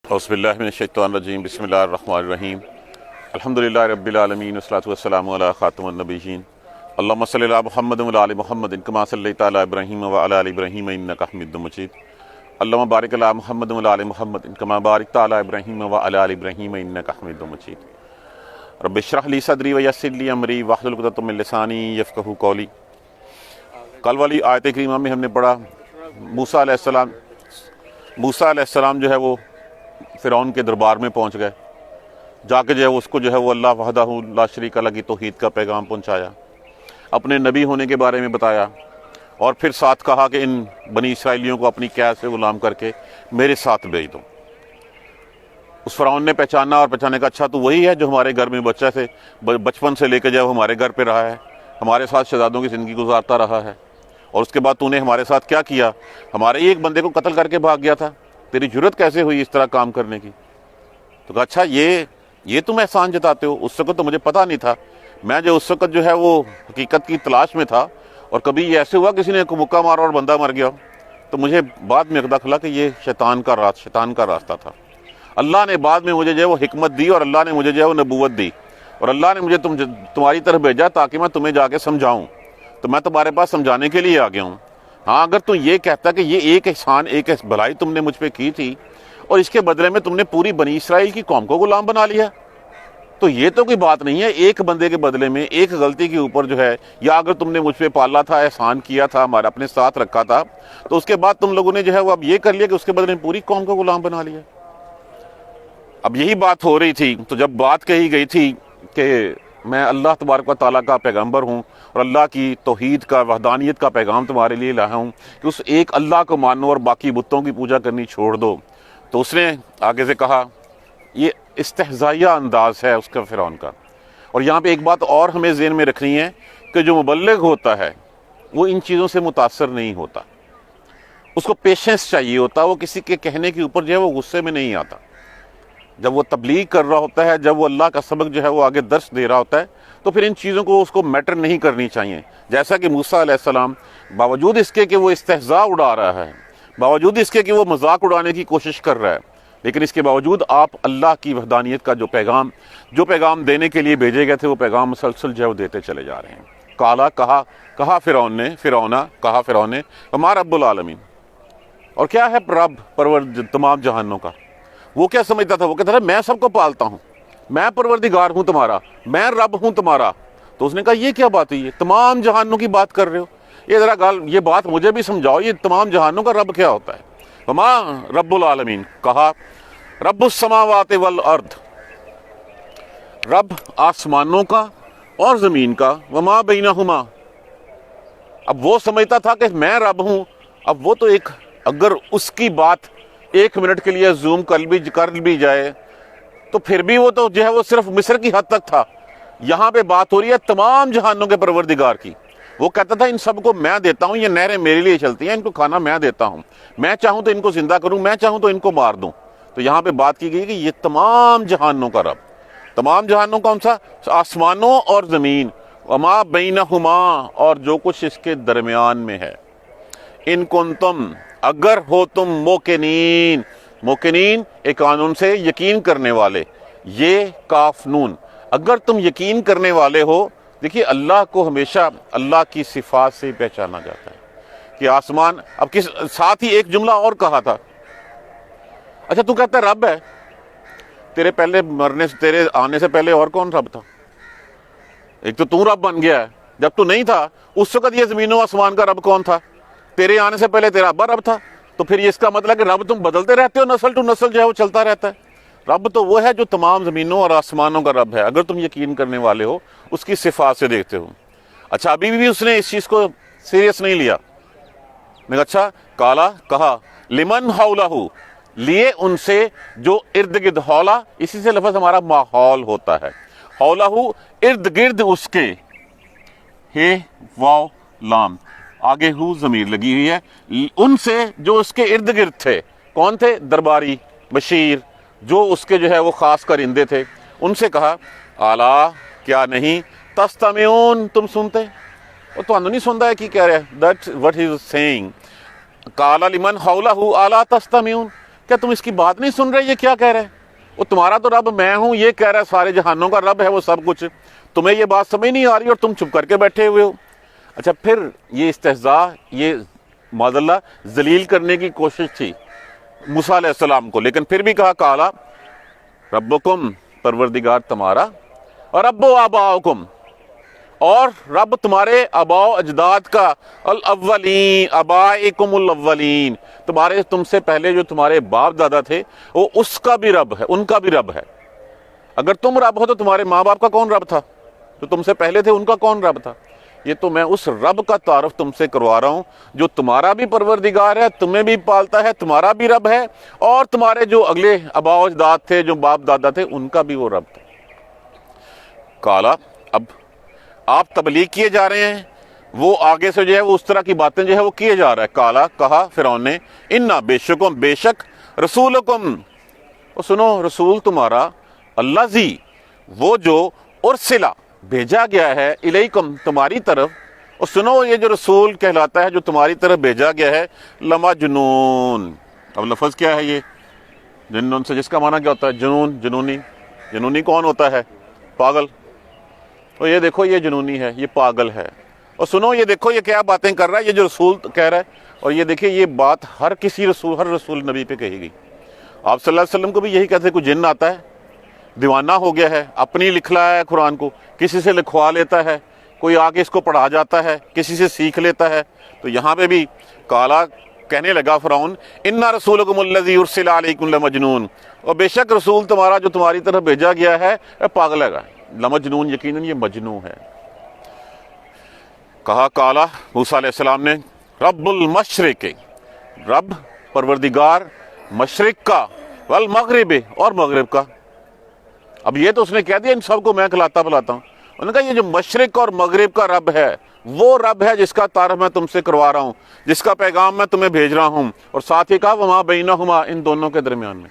اعوذ باللہ من الشیطان الرجیم بسم اللہ الرحمن الرحیم الحمدللہ رب العالمین والصلاۃ والسلام علی خاتم النبیین اللہم صلی علی محمد وعلی آل محمد کما صلیت علی ابراہیم وعلی آل ابراہیم انک حمید مجید اللہم بارک علی محمد وعلی آل محمد کما بارکت علی ابراہیم وعلی آل ابراہیم انک حمید مجید رب اشرح لی صدری ویسر لی امری واحلل عقدۃ من لسانی یفقہوا قولی۔ کل والی آیت کریمہ میں ہم نے پڑھا موسیٰ علیہ السلام جو ہے وہ فرعون کے دربار میں پہنچ گئے، جا کے جو ہے اس کو جو ہے وہ اللہ وحدہ لا شریک لہ کی توحید کا پیغام پہنچایا، اپنے نبی ہونے کے بارے میں بتایا، اور پھر ساتھ کہا کہ ان بنی اسرائیلیوں کو اپنی قید سے غلام کر کے میرے ساتھ بھیج دو۔ اس فرعون نے پہچانا اور پہچانے کا اچھا تو وہی ہے جو ہمارے گھر میں بچپن سے لے کے جو ہمارے گھر پہ رہا ہے، ہمارے ساتھ شہزادوں کی زندگی گزارتا رہا ہے، اور اس کے بعد تو نے ہمارے ساتھ کیا کیا، ہمارے ہی ایک بندے کو قتل کر کے بھاگ گیا تھا، تیری جرت کیسے ہوئی اس طرح کام کرنے کی؟ تو کہا اچھا یہ تم احسان جتاتے ہو، اس وقت تو مجھے پتہ نہیں تھا، میں جو اس وقت جو ہے وہ حقیقت کی تلاش میں تھا، اور کبھی یہ ایسے ہوا کسی نے مکہ مارا اور بندہ مر گیا، تو مجھے بعد میں پتہ چلا کہ یہ شیطان کا راستہ تھا۔ اللہ نے بعد میں مجھے جو ہے وہ حکمت دی، اور اللہ نے مجھے جو ہے وہ نبوت دی، اور اللہ نے مجھے تمہاری طرف بھیجا تاکہ میں تمہیں جا کے سمجھاؤں، تو میں تمہارے پاس سمجھانے کے لیے آ گیا ہوں۔ ہاں اگر تم یہ کہتا کہ یہ ایک احسان ایک بھلائی تم نے مجھ پہ کی تھی اور اس کے بدلے میں تم نے پوری بنی اسرائیل کی قوم کو غلام بنا لیا، تو یہ تو کوئی بات نہیں ہے۔ ایک بندے کے بدلے میں ایک غلطی کے اوپر جو ہے، یا اگر تم نے مجھ پہ پالا تھا، احسان کیا تھا، ہمارا اپنے ساتھ رکھا تھا، تو اس کے بعد تم لوگوں نے جو ہے وہ اب یہ کر لیا کہ اس کے بدلے میں پوری قوم کو غلام بنا لیا۔ اب یہی بات ہو رہی تھی، تو جب بات کہی گئی تھی کہ میں اللہ تبارک و تعالیٰ کا پیغمبر ہوں اور اللہ کی توحید کا وحدانیت کا پیغام تمہارے لیے لایا ہوں کہ اس ایک اللہ کو مانو اور باقی بتوں کی پوجا کرنی چھوڑ دو، تو اس نے آگے سے کہا، یہ استہزائیہ انداز ہے اس کا فرعون کا۔ اور یہاں پہ ایک بات اور ہمیں ذہن میں رکھنی ہے کہ جو مبلغ ہوتا ہے وہ ان چیزوں سے متاثر نہیں ہوتا، اس کو پیشنس چاہیے ہوتا، وہ کسی کے کہنے کے اوپر جو ہے وہ غصے میں نہیں آتا۔ جب وہ تبلیغ کر رہا ہوتا ہے، جب وہ اللہ کا سبق جو ہے وہ آگے درس دے رہا ہوتا ہے، تو پھر ان چیزوں کو اس کو میٹر نہیں کرنی چاہیے۔ جیسا کہ موسیٰ علیہ السلام باوجود اس کے کہ وہ استہزاء اڑا رہا ہے، باوجود اس کے کہ وہ مذاق اڑانے کی کوشش کر رہا ہے، لیکن اس کے باوجود آپ اللہ کی وحدانیت کا جو پیغام دینے کے لیے بھیجے گئے تھے وہ پیغام مسلسل جو ہے وہ دیتے چلے جا رہے ہیں۔ کہا فرعون نے وما رب العالمین، اور کیا ہے رب پرور تمام جہانوں کا؟ وہ کیا سمجھتا تھا؟ وہ کہتا تھا میں سب کو پالتا ہوں، میں پروردگار ہوں تمہارا، میں رب ہوں تمہارا۔ تو اس نے کہا یہ کیا بات ہے، یہ تمام جہانوں کی بات کر رہے ہو، یہ بات مجھے بھی سمجھاؤ، یہ تمام جہانوں کا رب کیا ہوتا ہے؟ وما رب العالمین، کہا رب السماوات والارض، رب آسمانوں کا اور زمین کا، وما بینہما۔ اب وہ سمجھتا تھا کہ میں رب ہوں، اب وہ تو اگر اس کی بات 1 منٹ کے لیے زوم کر بھی جائے تو پھر بھی وہ تو جو ہے وہ صرف مصر کی حد تک تھا۔ یہاں پہ بات ہو رہی ہے تمام جہانوں کے پروردگار کی۔ وہ کہتا تھا ان سب کو میں دیتا ہوں، یہ نہریں میرے لیے چلتی ہیں، ان کو کھانا میں دیتا ہوں، میں چاہوں تو ان کو زندہ کروں، میں چاہوں تو ان کو مار دوں۔ تو یہاں پہ بات کی گئی کہ یہ تمام جہانوں کا رب، تمام جہانوں کون سا؟ آسمانوں اور زمین، وما بینہما، اور جو کچھ اس کے درمیان میں ہے۔ ان کنتم، اگر ہو تم موقنین ایک قانون سے یقین کرنے والے، یہ کاف نون، اگر تم یقین کرنے والے ہو۔ دیکھیے اللہ کو ہمیشہ اللہ کی صفات سے پہچانا جاتا ہے کہ آسمان، اب ساتھ ہی ایک جملہ اور کہا تھا، اچھا تو کہتا ہے رب ہے، تیرے آنے سے پہلے اور کون رب تھا؟ ایک تو رب بن گیا ہے، جب تو نہیں تھا اس وقت یہ زمین و آسمان کا رب کون تھا؟ تیرے آنے سے پہلے تیرا ابا رب تھا۔ تو پھر یہ اس کا مطلب کہ رب تم بدلتے رہتے ہو، نسل ٹو نسل جو ہے وہ چلتا رہتا ہے۔ رب تو وہ ہے جو تمام زمینوں اور آسمانوں کا رب ہے، اگر تم یقین کرنے والے ہو، اس کی صفات سے دیکھتے ہو۔ اچھا ابھی بھی اس نے اس چیز کو سیریس نہیں لیا۔ میں اچھا کہا لمن حولہ، لیے ان سے جو ارد گرد، حولہ اسی سے لفظ ہمارا ماحول ہوتا ہے، حولہ ارد گرد اس کے، ہے واو لام، آگے ہو ضمیر لگی ہوئی ہے، ان سے جو اس کے ارد گرد تھے۔ کون تھے؟ درباری، بشیر، جو اس کے جو ہے وہ خاص کرندے تھے۔ ان سے کہا الا، کیا نہیں، تستمعون، تم سنتے؟ وہ تو نہیں سنتا ہے کی کہہ رہے ہیں، that's what he is saying. قال لمن حولہ الا تستمعون، کیا تم اس کی بات نہیں سن رہے؟ یہ کیا کہہ رہا ہے؟ وہ تمہارا تو رب میں ہوں، یہ کہہ رہا ہے سارے جہانوں کا رب ہے وہ سب کچھ، تمہیں یہ بات سمجھ نہیں آ رہی اور تم چپ کر کے بیٹھے ہوئے ہو۔ اچھا، پھر یہ استہزاء، یہ معاذ اللہ ذلیل کرنے کی کوشش تھی موسیٰ علیہ السلام کو، لیکن پھر بھی کہا قالا ربکم، پروردگار تمہارا، اور رب و آباؤکم، اور رب تمہارے آباء و اجداد کا، الاولین آبائکم الاولین، تمہارے تم سے پہلے جو تمہارے باپ دادا تھے وہ اس کا بھی رب ہے، ان کا بھی رب ہے۔ اگر تم رب ہو تو تمہارے ماں باپ کا کون رب تھا؟ جو تم سے پہلے تھے ان کا کون رب تھا؟ یہ تو میں اس رب کا تعارف تم سے کروا رہا ہوں جو تمہارا بھی پروردگار ہے، تمہیں بھی پالتا ہے، تمہارا بھی رب ہے، اور تمہارے جو اگلے آباء و اجداد تھے، جو باپ دادا تھے، ان کا بھی وہ رب تھا۔ کالا، اب آپ تبلیغ کیے جا رہے ہیں، وہ آگے سے جو ہے وہ اس طرح کی باتیں جو ہے وہ کیے جا رہا ہے۔ کالا، کہا فرعون نے، انا بیشکم، بے شک، رسولکم، اور سنو رسول تمہارا، الذی، وہ جو ارسلہ، بھیجا گیا ہے، الیکم، تمہاری طرف، اور سنو یہ جو رسول کہلاتا ہے جو تمہاری طرف بھیجا گیا ہے، لمجنون۔ اب لفظ کیا ہے یہ؟ جنون سے، جس کا معنی کیا ہوتا ہے؟ جنون، جنونی۔ جنونی کون ہوتا ہے؟ پاگل۔ اور یہ دیکھو یہ جنونی ہے، یہ پاگل ہے۔ اور سنو یہ دیکھو یہ کیا باتیں کر رہا ہے، یہ جو رسول کہہ رہا ہے، اور یہ دیکھیں یہ بات ہر کسی رسول، ہر رسول نبی پہ کہی گئی۔ آپ صلی اللہ علیہ وسلم کو بھی یہی کہتے ہیں، کوئی جن آتا ہے دیوانہ ہو گیا ہے، اپنی لکھ رہا ہے قرآن کو، کسی سے لکھوا لیتا ہے، کوئی آگے اس کو پڑھا جاتا ہے، کسی سے سیکھ لیتا ہے۔ تو یہاں پہ بھی کالا کہنے لگا فرعون، انا رسولکم الذی ارسل علیکم لمجنون، اور بے شک رسول تمہارا جو تمہاری طرف بھیجا گیا ہے پاگل ہے، لمجنون، یقیناً یہ مجنون ہے۔ کہا کالا موسیٰ علیہ السلام نے، رب المشرق، رب پروردگار مشرق کا، والمغرب، اور مغرب کا۔ اب یہ تو اس نے کہہ دیا ان سب کو میں کھلاتا پلاتا ہوں۔ انہوں نے کہا یہ جو مشرق اور مغرب کا رب ہے وہ رب ہے جس کا تعارف میں تم سے کروا رہا ہوں، جس کا پیغام میں تمہیں بھیج رہا ہوں، اور ساتھ ہی کہا وما بینہما، ان دونوں کے درمیان میں۔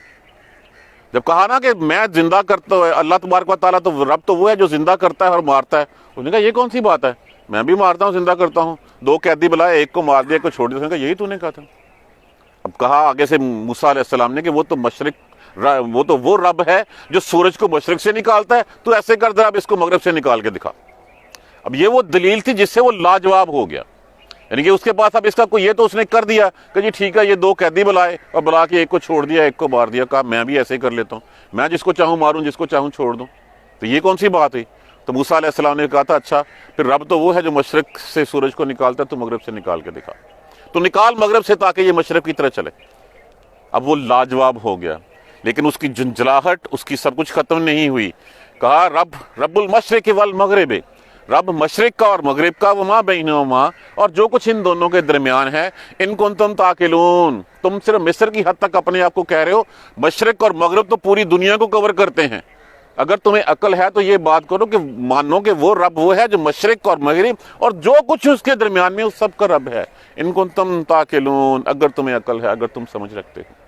جب کہا نا کہ میں زندہ کرتا ہوں، اللہ تبارک و تعالیٰ تو رب تو وہ ہے جو زندہ کرتا ہے اور مارتا ہے، انہوں نے کہا یہ کون سی بات ہے، میں بھی مارتا ہوں زندہ کرتا ہوں، دو قیدی بلائے، ایک کو مار دیا، ایک کو چھوڑ دیا۔ انہوں نے کہا یہی تو نے کہا تھا۔ اب کہا آگے سے موسیٰ علیہ السلام نے کہ وہ تو وہ رب ہے جو سورج کو مشرق سے نکالتا ہے، تو ایسے کر دے اب اس کو مغرب سے نکال کے دکھا۔ اب یہ وہ دلیل تھی جس سے وہ لاجواب ہو گیا، یعنی کہ اس کے پاس اب اس کا کوئی، یہ تو اس نے کر دیا کہ جی ٹھیک ہے، یہ دو قیدی بلائے اور بلا کے ایک کو چھوڑ دیا، ایک کو مار دیا، کہا میں بھی ایسے ہی کر لیتا ہوں، میں جس کو چاہوں ماروں، جس کو چاہوں چھوڑ دوں، تو یہ کون سی بات ہوئی؟ تو موسیٰ علیہ السلام نے کہا تھا اچھا پھر رب تو وہ ہے جو مشرق سے سورج کو نکالتا ہے، تو مغرب سے نکال کے دکھا، تو نکال مغرب سے تاکہ یہ مشرق کی طرح چلے۔ اب وہ لاجواب ہو گیا، لیکن اس کی جنجلاہٹ، اس کی سب کچھ ختم نہیں ہوئی۔ کہا رب المشرق والمغرب، رب مشرق کا اور مغرب کا، وما بینہما، اور جو کچھ ان دونوں کے درمیان ہے، ان کنتم تعقلون، تم صرف مصر کی حد تک اپنے آپ کو کہہ رہے ہو، مشرق اور مغرب تو پوری دنیا کو کور کرتے ہیں، اگر تمہیں عقل ہے تو یہ بات کرو کہ مانو کہ وہ رب وہ ہے جو مشرق اور مغرب اور جو کچھ اس کے درمیان میں اس سب کا رب ہے، ان کنتم تعقلون، اگر تمہیں عقل ہے، اگر تم سمجھ رکھتے ہو۔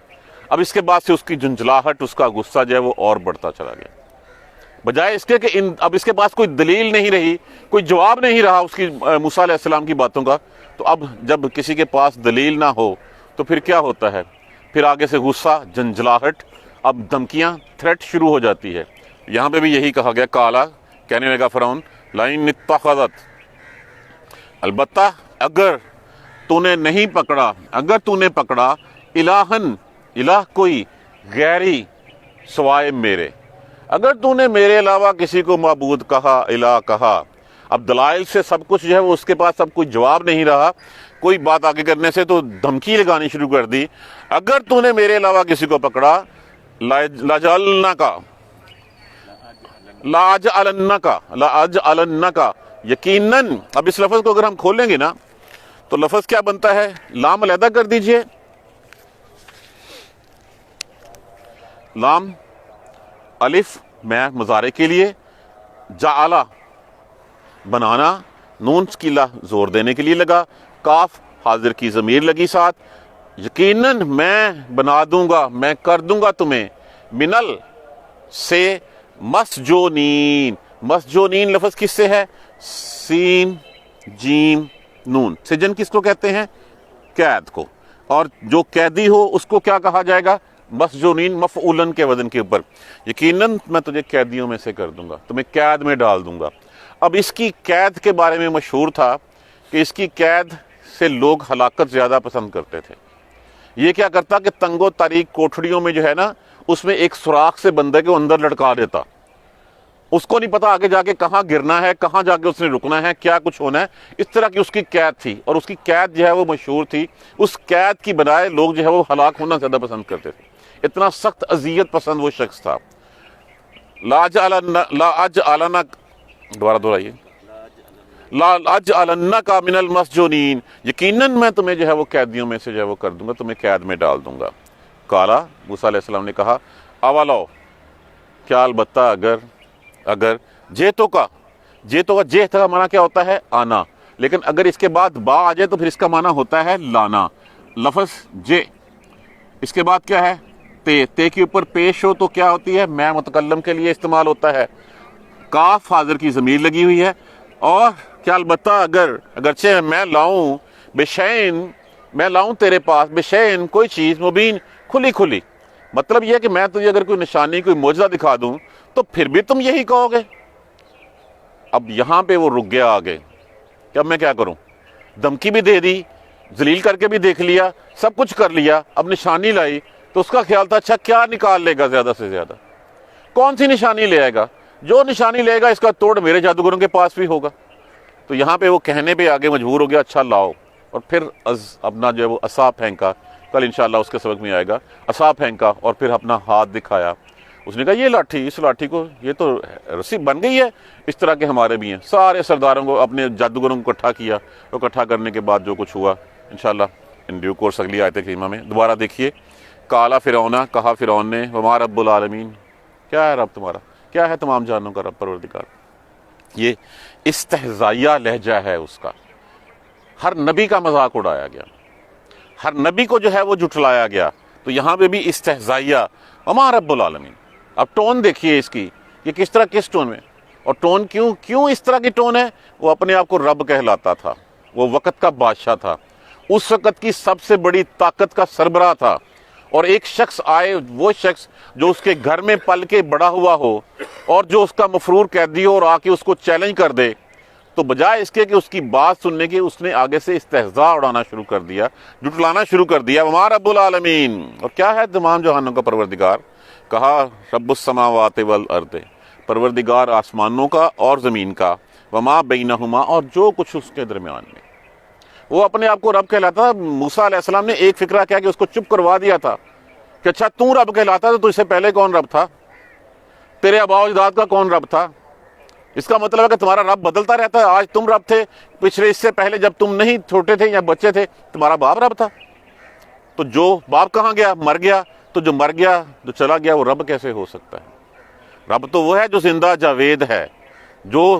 اب اس کے بعد سے اس کی جنجلاہٹ، اس کا غصہ جو ہے وہ اور بڑھتا چلا گیا، بجائے اس کے کہ اب اس کے پاس کوئی دلیل نہیں رہی، کوئی جواب نہیں رہا اس کی موسیٰ علیہ السلام کی باتوں کا، تو اب جب کسی کے پاس دلیل نہ ہو تو پھر کیا ہوتا ہے؟ پھر آگے سے غصہ، جنجلاہٹ، اب دھمکیاں، تھریٹ شروع ہو جاتی ہے۔ یہاں پہ بھی یہی کہا گیا، کالا، کہنے لگا فرعون، لئن اتخذت، البتہ اگر تو نے نہیں پکڑا، اگر تو نے پکڑا، الہن، الہ کوئی، غیری، سوائے میرے، اگر تو نے میرے علاوہ کسی کو معبود کہا، الہ کہا، اب دلائل سے سب کچھ جو ہے وہ اس کے پاس اب کوئی جواب نہیں رہا، کوئی بات آگے کرنے سے تو دھمکی لگانی شروع کر دی، اگر تو نے میرے علاوہ کسی کو پکڑا، لاجعلنک، یقیناً، اب اس لفظ کو اگر ہم کھولیں گے نا تو لفظ کیا بنتا ہے؟ لام علیحدہ کر دیجئے، لام الف میں مضارع کے لیے، جعلا بنانا، نون کی زور دینے کے لیے لگا، کاف حاضر کی ضمیر لگی ساتھ، یقیناً میں بنا دوں گا، میں کر دوں گا تمہیں، منل سے، مسجونین، مسجونین لفظ کس سے ہے؟ سین جیم نون، سجن کس کو کہتے ہیں؟ قید کو، اور جو قیدی ہو اس کو کیا کہا جائے گا؟ مسجونین مفعولن کے وزن کے اوپر، یقیناً میں تجھے قیدیوں میں سے کر دوں گا، تمہیں قید میں ڈال دوں گا۔ اب اس کی قید کے بارے میں مشہور تھا کہ اس کی قید سے لوگ ہلاکت زیادہ پسند کرتے تھے۔ یہ کیا کرتا کہ تنگ و تاریک کوٹھڑیوں میں جو ہے نا، اس میں ایک سوراخ سے بندے کو اندر لٹکا دیتا، اس کو نہیں پتا آگے جا کے کہاں گرنا ہے، کہاں جا کے اس نے رکنا ہے، کیا کچھ ہونا ہے۔ اس طرح کی اس کی قید تھی، اور اس کی قید جو ہے وہ مشہور تھی۔ اس قید کی بجائے لوگ جو ہے وہ ہلاک ہونا زیادہ پسند کرتے تھے، اتنا سخت اذیت پسند وہ شخص تھا۔ لا اجعلنا دوبارہ دہرائیے، لا اجعلنک من المسجونین، یقیناً میں تمہیں جو ہے وہ قیدیوں میں سے جو ہے وہ کر دوں گا، تمہیں قید میں ڈال دوں گا۔ قالا، موسیٰ علیہ السلام نے کہا، اولو، کیا البتہ اگر جیتو کا جیت کا معنی کیا ہوتا ہے؟ آنا، لیکن اگر اس کے بعد با آ جائے تو پھر اس کا معنی ہوتا ہے لانا۔ لفظ جے، اس کے بعد کیا ہے؟ تے کے اوپر پیش ہو تو کیا ہوتی ہے؟ میں متکلم کے لیے استعمال ہوتا ہے۔ کاف حاضر کی ضمیر لگی ہوئی ہے، اور کیا البتہ اگرچہ میں لاؤں، بشین، میں لاؤں تیرے پاس، بشین، کوئی چیز، مبین، کھلی، مطلب یہ ہے کہ میں تجھے اگر کوئی نشانی، کوئی معجزہ دکھا دوں تو پھر بھی تم یہی کہو گے۔ اب یہاں پہ وہ رک گیا آگے کہ اب میں کیا کروں، دھمکی بھی دے دی، ذلیل کر کے بھی دیکھ لیا، سب کچھ کر لیا، اب نشانی لائی تو اس کا خیال تھا اچھا کیا نکال لے گا زیادہ سے زیادہ، کون سی نشانی لے آئے گا؟ جو نشانی لے گا اس کا توڑ میرے جادوگروں کے پاس بھی ہوگا۔ تو یہاں پہ وہ کہنے پہ آگے مجبور ہو گیا اچھا لاؤ، اور پھر اپنا جو ہے وہ عصا پھینکا، کل انشاءاللہ اس کے سبق میں آئے گا، عصا پھینکا اور پھر اپنا ہاتھ دکھایا۔ اس نے کہا یہ لاٹھی، اس لاٹھی کو، یہ تو رسی بن گئی ہے، اس طرح کے ہمارے بھی ہیں۔ سارے سرداروں کو، اپنے جادوگروں کو اکٹھا کیا، اور اکٹھا کرنے کے بعد جو کچھ ہوا انشاءاللہ ان ڈیو کورس اگلی آیت کریمہ میں دوبارہ دیکھیے۔ قالا فرعون، کہا فرعون نے، وما رب العالمین، کیا ہے رب تمہارا، کیا ہے تمام جہانوں کا رب، پروردگار۔ یہ استہزائیہ لہجہ ہے اس کا، ہر نبی کا مذاق اڑایا گیا، ہر نبی کو جو ہے وہ جھٹلایا گیا، تو یہاں پہ بھی استہزائیہ، وما رب العالمین۔ اب ٹون دیکھیے اس کی، یہ کس طرح، کس ٹون میں، اور ٹون کیوں اس طرح کی ٹون ہے؟ وہ اپنے آپ کو رب کہلاتا تھا، وہ وقت کا بادشاہ تھا، اس وقت کی سب سے بڑی طاقت کا سربراہ تھا، اور ایک شخص آئے، وہ شخص جو اس کے گھر میں پل کے بڑا ہوا ہو اور جو اس کا مفرور قیدی ہو، اور آ کے اس کو چیلنج کر دے، تو بجائے اس کے کہ اس کی بات سننے کی، اس نے آگے سے استہزاء اڑانا شروع کر دیا، جھٹلانا شروع کر دیا۔ وما رب العالمین، اور کیا ہے تمام جہانوں کا پروردگار؟ کہا رب السماوات والارض، پروردگار آسمانوں کا اور زمین کا، وما بینہما، اور جو کچھ اس کے درمیان میں۔ وہ اپنے آپ کو رب کہلاتا تھا۔ موسیٰ علیہ السلام نے ایک فکرہ کیا کہ اس کو چپ کروا دیا تھا کہ اچھا تو رب کہلاتا تو اس سے پہلے کون رب تھا؟ تیرے آباء و اجداد کا کون رب تھا؟ اس کا مطلب ہے کہ تمہارا رب بدلتا رہتا ہے، آج تم رب تھے، پچھلے اس سے پہلے جب تم نہیں چھوٹے تھے یا بچے تھے تمہارا باپ رب تھا، تو جو باپ کہاں گیا؟ مر گیا، تو جو مر گیا، جو چلا گیا، وہ رب کیسے ہو سکتا ہے؟ رب تو وہ ہے جو زندہ جاوید ہے، جو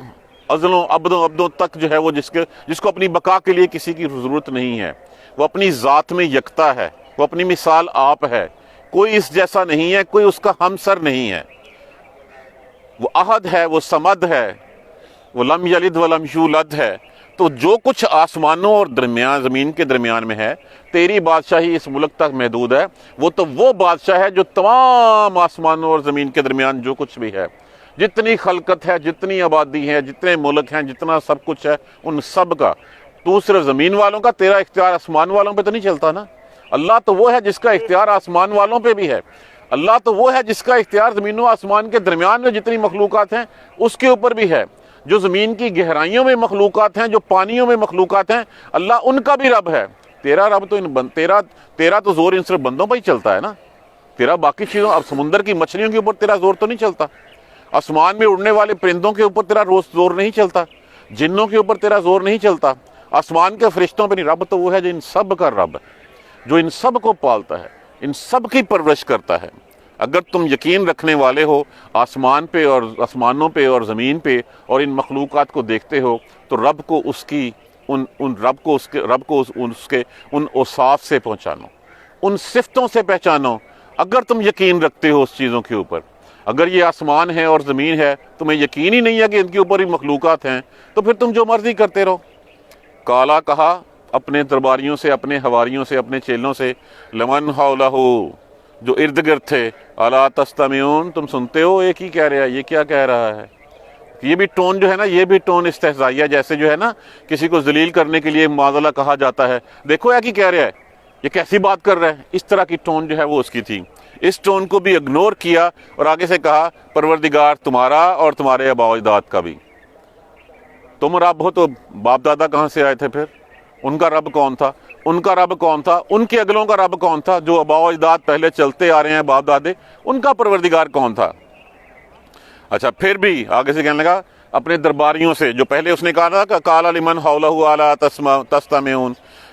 ازلوں ابدوں تک جو ہے وہ جس کو اپنی بقا کے لیے کسی کی ضرورت نہیں ہے، وہ اپنی ذات میں یکتا ہے، وہ اپنی مثال آپ ہے، کوئی اس جیسا نہیں ہے، کوئی اس کا ہمسر نہیں ہے، وہ احد ہے، وہ صمد ہے، وہ لم یلد ولم یولد ہے۔ تو جو کچھ آسمانوں اور زمین کے درمیان میں ہے، تیری بادشاہی اس ملک تک محدود ہے، وہ تو وہ بادشاہ ہے جو تمام آسمانوں اور زمین کے درمیان جو کچھ بھی ہے، جتنی خلقت ہے، جتنی آبادی ہے، جتنے ملک ہیں، جتنا سب کچھ ہے، ان سب کا تو صرف زمین والوں کا، تیرا اختیار آسمان والوں پہ تو نہیں چلتا نا۔ اللہ تو وہ ہے جس کا اختیار آسمان والوں پہ بھی ہے، اللہ تو وہ ہے جس کا اختیار زمین و آسمان کے درمیان میں جتنی مخلوقات ہیں اس کے اوپر بھی ہے، جو زمین کی گہرائیوں میں مخلوقات ہیں، جو پانیوں میں مخلوقات ہیں، اللہ ان کا بھی رب ہے۔ تیرا رب تو تیرا تو زور ان صرف بندوں پہ ہی چلتا ہے نا، تیرا باقی چیزوں، اب سمندر کی مچھلیوں کے اوپر تیرا زور تو نہیں چلتا، آسمان میں اڑنے والے پرندوں کے اوپر تیرا زور نہیں چلتا، جنوں کے اوپر تیرا زور نہیں چلتا، آسمان کے فرشتوں پہ نہیں۔ رب تو وہ ہے جو ان سب کا رب ہے، جو ان سب کو پالتا ہے، ان سب کی پرورش کرتا ہے۔ اگر تم یقین رکھنے والے ہو آسمان پہ اور آسمانوں پہ اور زمین پہ اور ان مخلوقات کو دیکھتے ہو، تو رب کو اس کی رب کو اس کے ان اوصاف سے پہچانو، ان صفتوں سے پہچانو۔ اگر تم یقین رکھتے ہو اس چیزوں کے اوپر، اگر یہ آسمان ہے اور زمین ہے، تمہیں یقین ہی نہیں ہے کہ ان کے اوپر ہی مخلوقات ہیں، تو پھر تم جو مرضی کرتے رہو۔ کالا، کہا اپنے درباریوں سے، اپنے حواریوں سے، اپنے چیلوں سے، لمن حولہ، جو ارد گرد تھے، الا تستمعون، تم سنتے ہو یہ کی کہہ رہا ہے، یہ کیا کہہ رہا ہے؟ یہ بھی ٹون جو ہے نا، یہ بھی ٹون استہزائیہ، جیسے جو ہے نا کسی کو ذلیل کرنے کے لیے معاذلہ کہا جاتا ہے، دیکھو یہ کی کہہ رہا ہے، یہ کیسی بات کر رہا ہے، اس طرح کی ٹون جو ہے وہ اس کی تھی۔ اس ٹون کو بھی اگنور کیا اور آگے سے کہا پروردگار تمہارا اور تمہارے آباء و اجداد کا بھی۔ تم رب ہو تو باپ دادا کہاں سے آئے تھے پھر؟ ان کا رب کون تھا؟ ان کا رب کون تھا؟ ان کے اگلوں کا رب کون تھا؟ جو آباء و اجداد پہلے چلتے آ رہے ہیں باپ دادے، ان کا پروردگار کون تھا؟ اچھا پھر بھی آگے سے کہنے لگا اپنے درباریوں سے، جو پہلے اس نے کہا تھا کہ قال لمن حولہ الا تستمعون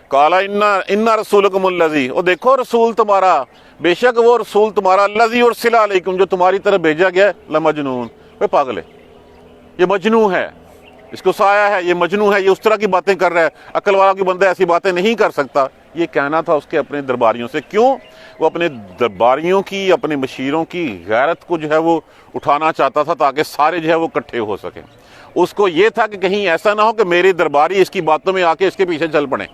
قال ان رسولکم الذی، اور دیکھو رسول تمہارا، بے شک وہ رسول تمہارا، الذی ارسل علیکم، جو تمہاری طرف بھیجا گیا ہے، لمجنون، وہ پاگل ہے، یہ مجنوں ہے، اس کو سایہ ہے، یہ مجنوں ہے، یہ اس طرح کی باتیں کر رہا ہے، عقل والا کوئی بندہ ایسی باتیں نہیں کر سکتا۔ یہ کہنا تھا اس کے اپنے درباریوں سے۔ کیوں؟ وہ اپنے درباریوں کی، اپنے مشیروں کی غیرت کو جو ہے وہ اٹھانا چاہتا تھا تاکہ سارے جو ہے وہ اکٹھے ہو سکیں۔ اس کو یہ تھا کہ کہیں ایسا نہ ہو کہ میرے درباری اس کی باتوں میں آ کے اس کے پیچھے چل پڑیں،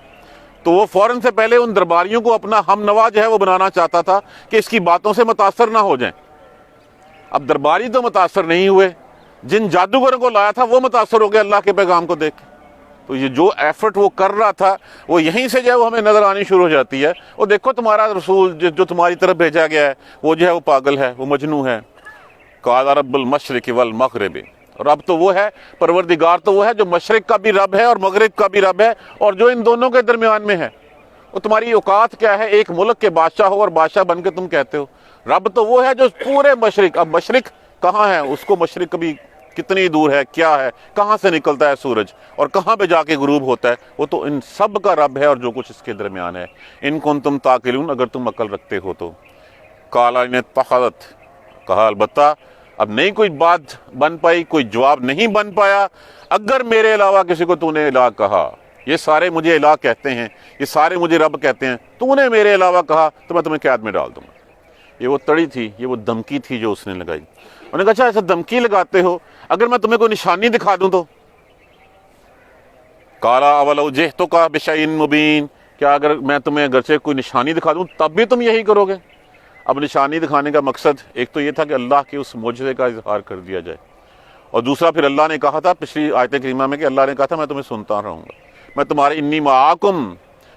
تو وہ فوراً سے پہلے ان درباریوں کو اپنا ہم نوا جو ہے وہ بنانا چاہتا تھا کہ اس کی باتوں سے متاثر نہ ہو جائیں۔ اب درباری تو متاثر نہیں ہوئے، جن جادوگروں کو لایا تھا وہ متاثر ہو گئے اللہ کے پیغام کو دیکھ کے۔ تو یہ جو ایفرٹ وہ کر رہا تھا وہ یہیں سے جو ہے وہ ہمیں نظر آنی شروع ہو جاتی ہے۔ اور دیکھو تمہارا رسول جو تمہاری طرف بھیجا گیا ہے وہ جو ہے وہ پاگل ہے، وہ مجنوں ہے۔ قال رب المشرق والمغرب، رب تو وہ ہے، پروردگار تو وہ ہے جو مشرق کا بھی رب ہے اور مغرب کا بھی رب ہے اور جو ان دونوں کے درمیان میں ہے۔ وہ تمہاری اوقات کیا ہے؟ ایک ملک کے بادشاہ ہو اور بادشاہ بن کے تم کہتے ہو رب تو وہ ہے جو پورے مشرق، اب مشرق کہاں ہے؟ اس کو مشرق کبھی کتنی دور ہے، کیا ہے، کہاں سے نکلتا ہے سورج اور کہاں پہ جا کے غروب ہوتا ہے، وہ تو ان سب کا رب ہے اور جو کچھ اس کے درمیان ہے۔ ان کنتم تعقلون، اگر تم عقل رکھتے ہو تو۔ قال ان اتخذت، کہا البتہ اب نہیں کوئی بات بن پائی، کوئی جواب نہیں بن پایا، اگر میرے علاوہ کسی کو تو نے الہ کہا، یہ سارے مجھے الہ کہتے ہیں، یہ سارے مجھے رب کہتے ہیں، تو نے میرے علاوہ کہا تو میں تمہیں قید میں ڈال دوں گا۔ یہ وہ تڑی تھی، یہ وہ دھمکی تھی جو اس نے لگائی۔ انہوں نے کہا اچھا ایسا دھمکی لگاتے ہو، اگر میں تمہیں کوئی نشانی دکھا دوں تو؟ قال اولو جئتک بشیء مبین، کیا اگر میں تمہیں اگرچہ کوئی نشانی دکھا دوں تب بھی تم یہی کرو گے؟ اب نشانی دکھانے کا مقصد ایک تو یہ تھا کہ اللہ کے اس معجزے کا اظہار کر دیا جائے، اور دوسرا پھر اللہ نے کہا تھا پچھلی آیت کریمہ میں کہ اللہ نے کہا تھا میں تمہیں سنتا رہوں گا، میں تمہارے انی معاکم،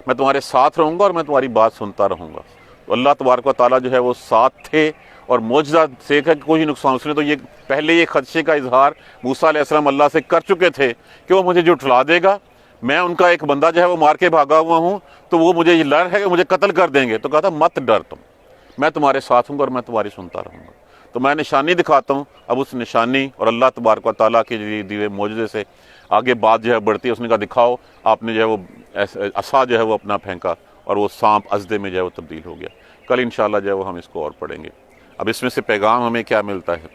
میں تمہارے ساتھ رہوں گا اور میں تمہاری بات سنتا رہوں گا۔ تو اللہ تبارک و تعالیٰ جو ہے وہ ساتھ تھے، اور معجزہ سے کہ کوئی نقصان، اس نے تو یہ پہلے یہ خدشے کا اظہار موسیٰ علیہ السلام اللہ سے کر چکے تھے کہ وہ مجھے جھٹلا دے گا، میں ان کا ایک بندہ جو ہے وہ مار کے بھاگا ہوا ہوں، تو وہ مجھے یہ ڈر ہے کہ مجھے قتل کر دیں گے۔ تو کہا تھا مت ڈر تم، میں تمہارے ساتھ ہوں گا اور میں تمہاری سنتا رہوں گا۔ تو میں نشانی دکھاتا ہوں، اب اس نشانی اور اللہ تبارک و تعالیٰ کے دیے معجزے سے آگے بات جو ہے بڑھتی ہے۔ اس نے کہا دکھاؤ، آپ نے جو ہے وہ عصا جو ہے وہ اپنا پھینکا اور وہ سانپ ازدے میں جو ہے وہ تبدیل ہو گیا۔ کل انشاءاللہ جو ہے وہ ہم اس کو اور پڑھیں گے۔ اب اس میں سے پیغام ہمیں کیا ملتا ہے؟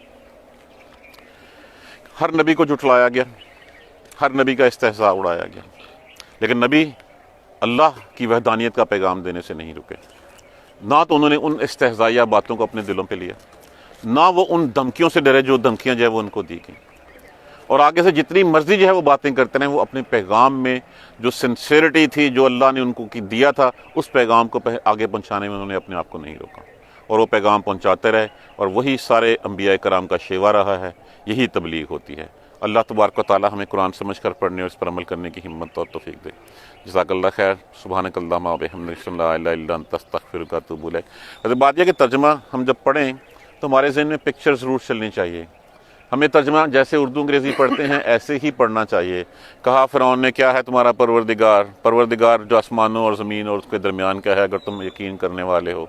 ہر نبی کو جھٹلایا گیا، ہر نبی کا استہزاء اڑایا گیا، لیکن نبی اللہ کی وحدانیت کا پیغام دینے سے نہیں رکے۔ نہ تو انہوں نے ان استہزائیہ باتوں کو اپنے دلوں پہ لیا، نہ وہ ان دھمکیوں سے ڈرے جو دھمکیاں جو ہے وہ ان کو دی گئیں، اور آگے سے جتنی مرضی جو ہے وہ باتیں کرتے رہے، وہ اپنے پیغام میں جو سنسیئرٹی تھی جو اللہ نے ان کو دیا تھا اس پیغام کو آگے پہنچانے میں انہوں نے اپنے آپ کو نہیں روکا، اور وہ پیغام پہنچاتے رہے، اور وہی سارے انبیاء کرام کا شیوا رہا ہے، یہی تبلیغ ہوتی ہے۔ اللہ تبارک و تعالی ہمیں قرآن سمجھ کر پڑھنے اور اس پر عمل کرنے کی ہمت اور توفیق دے۔ جزاک اللہ خیر۔ سبحانک اللہم و بحمدک، لا الہ الا انت، استغفرک و اتوب الیک۔ ویسے بات یہ کہ ترجمہ ہم جب پڑھیں تو ہمارے ذہن میں پکچر ضرور چلنی چاہیے، ہمیں ترجمہ جیسے اردو انگریزی پڑھتے ہیں ایسے ہی پڑھنا چاہیے۔ کہا فرعون نے کیا ہے تمہارا پروردگار، پروردگار جو آسمانوں اور زمین اور اس کے درمیان کا ہے اگر تم یقین کرنے والے ہو۔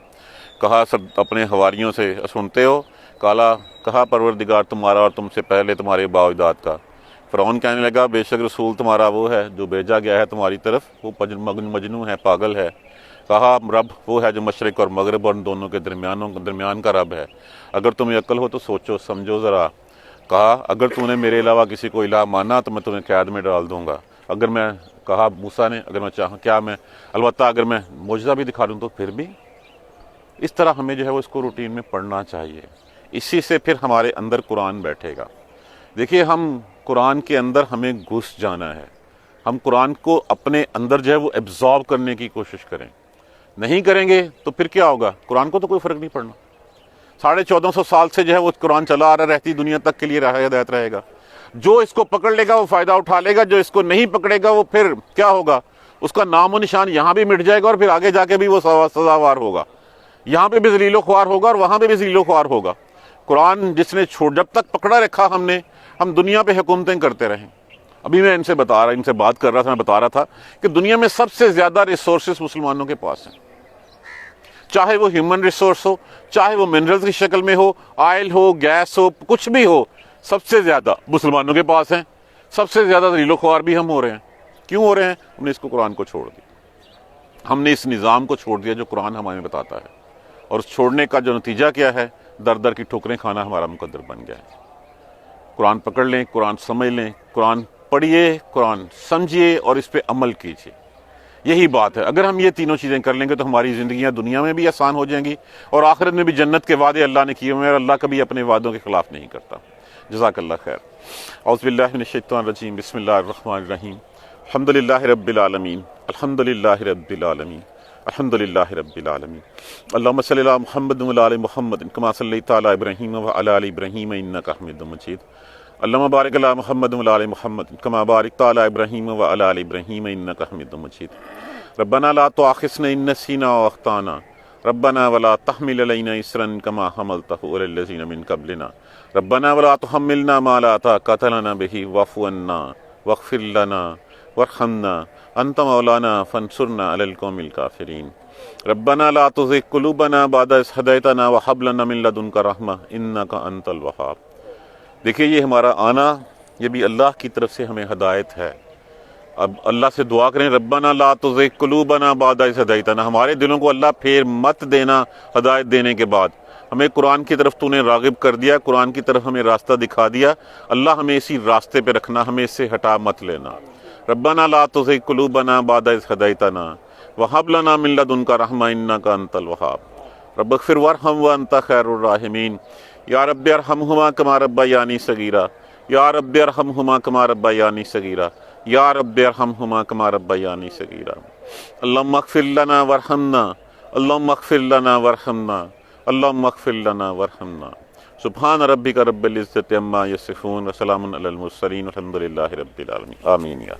کہا سب اپنے حواریوں سے سنتے ہو؟ کہا پروردگار تمہارا اور تم سے پہلے تمہارے آباء و اجداد کا۔ فرعون کہنے لگا بے شک رسول تمہارا وہ ہے جو بھیجا گیا ہے تمہاری طرف، وہ مجنوں ہے، پاگل ہے۔ کہا رب وہ ہے جو مشرق اور مغرب اور ان دونوں کے درمیان کا رب ہے، اگر تمہیں عقل ہو تو سوچو سمجھو ذرا۔ کہا اگر تم نے میرے علاوہ کسی کو الہ مانا تو میں تمہیں قید میں ڈال دوں گا۔ اگر میں کہا موسیٰ نے اگر میں چاہوں کیا میں البتہ اگر میں معجزہ بھی دکھا دوں تو پھر بھی۔ اس طرح ہمیں جو ہے وہ اس کو روٹین میں پڑھنا چاہیے، اسی سے پھر ہمارے اندر قرآن بیٹھے گا۔ دیکھیے ہم قرآن کے اندر ہمیں گھس جانا ہے، ہم قرآن کو اپنے اندر جو ہے وہ ایبزارب کرنے کی کوشش کریں، نہیں کریں گے تو پھر کیا ہوگا؟ قرآن کو تو کوئی فرق نہیں پڑنا۔ 1450 سال سے جو ہے وہ قرآن چلا آ رہا، رہتی دنیا تک کے لیے ہدایت رہے گا۔ جو اس کو پکڑ لے گا وہ فائدہ اٹھا لے گا، جو اس کو نہیں پکڑے گا وہ پھر کیا ہوگا؟ اس کا نام و نشان یہاں بھی مٹ جائے گا اور پھر آگے جا کے بھی وہ سزاوار ہوگا، یہاں پہ بھی ذلیل و خوار ہوگا اور وہاں پہ بھی ذلیل و خوار ہوگا۔ قرآن جس نے جب تک پکڑا رکھا ہم دنیا پہ حکومتیں کرتے رہیں۔ ابھی میں ان سے بات کر رہا تھا، میں بتا رہا تھا کہ دنیا میں سب سے زیادہ ریسورسز مسلمانوں کے پاس ہیں، چاہے وہ ہیومن ریسورس ہو، چاہے وہ منرلز کی شکل میں ہو، آئل ہو، گیس ہو، کچھ بھی ہو، سب سے زیادہ مسلمانوں کے پاس ہیں۔ سب سے زیادہ ذلیل و خوار بھی ہم ہو رہے ہیں۔ کیوں ہو رہے ہیں؟ ہم نے اس کو قرآن کو چھوڑ دیا، ہم نے اس نظام کو چھوڑ دیا جو قرآن ہمیں بتاتا ہے، اور اس چھوڑنے کا جو نتیجہ کیا ہے؟ در در کی ٹھوکریں کھانا ہمارا مقدر بن گیا ہے۔ قرآن پکڑ لیں، قرآن سمجھ لیں، قرآن پڑھیے، قرآن سمجھیے اور اس پہ عمل کیجیے، یہی بات ہے۔ اگر ہم یہ تینوں چیزیں کر لیں گے تو ہماری زندگیاں دنیا میں بھی آسان ہو جائیں گی اور آخرت میں بھی جنت کے وعدے اللہ نے کیے ہوئے ہیں، اور اللہ کبھی اپنے وعدوں کے خلاف نہیں کرتا۔ جزاک اللہ خیر۔ اعوذ باللہ من الشیطان الرجیم، بسم اللہ الرحمن الرحیم، الحمد للہ رب العالمین، الحمد للہ رب العالمین، الحمد للہ رب العالمین۔ اللہم صلی علی محمد وعلی آل محمد کما صلیت علی ابراہیم وعلی آل ابراہیم انک حمید مجید۔ اللہم بارک علی محمد وعلی آل محمد کما بارکت علی ابراہیم وعلی آل ابراہیم انک حمید مجید۔ ربنا لا تؤاخذنا ان نسینا واخطانا ربنا ولا تحمل علینا اصرا کما حملتہ علی الذین من قبلنا ربنا ولا تحملنا ما لا طاقۃ لنا به واعف عنا واغفر لنا وارحمنا انت مولانا فانصرنا علی القوم الکافرین۔ ربنا لا تزغ قلوبنا بعد اذ ہدیتنا وہب لنا من لدنک رحمہ انک انت الوہاب۔ دیکھیے یہ ہمارا آنا، یہ بھی اللہ کی طرف سے ہمیں ہدایت ہے۔ اب اللہ سے دعا کریں، ربنا لا تزغ قلوبنا بعد اذ ہدیتنا، ہمارے دلوں کو اللہ پھیر مت دینا ہدایت دینے کے بعد۔ ہمیں قرآن کی طرف تو نے راغب کر دیا، قرآن کی طرف ہمیں راستہ دکھا دیا، اللہ ہمیں اسی راستے پہ رکھنا، ہمیں اس سے ہٹا مت لینا۔ ربنا لا تزغ قلوبنا بعد اذ ہدیتنا وہب لنا من لدنک رحمہ انک انت الوہاب۔ رب اغفر وارحم وانت خیر الراحمین۔ یا رب ارحمہما کما ربیانی صغیرا، یا رب ارحمہما کما ربیانی صغیرا، یا رب ارحمہما کما ربیانی صغیرا۔ اللہم اغفر لنا وارحمنا، اللہم اغفر لنا وارحمنا، اللہم اغفر لنا وارحمنا۔ سبحان ربک رب العزت عما یصفون وسلام علی المرسلین والحمد للہ رب العالمین۔ آمین۔ یا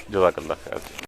جزاک اللہ خیر۔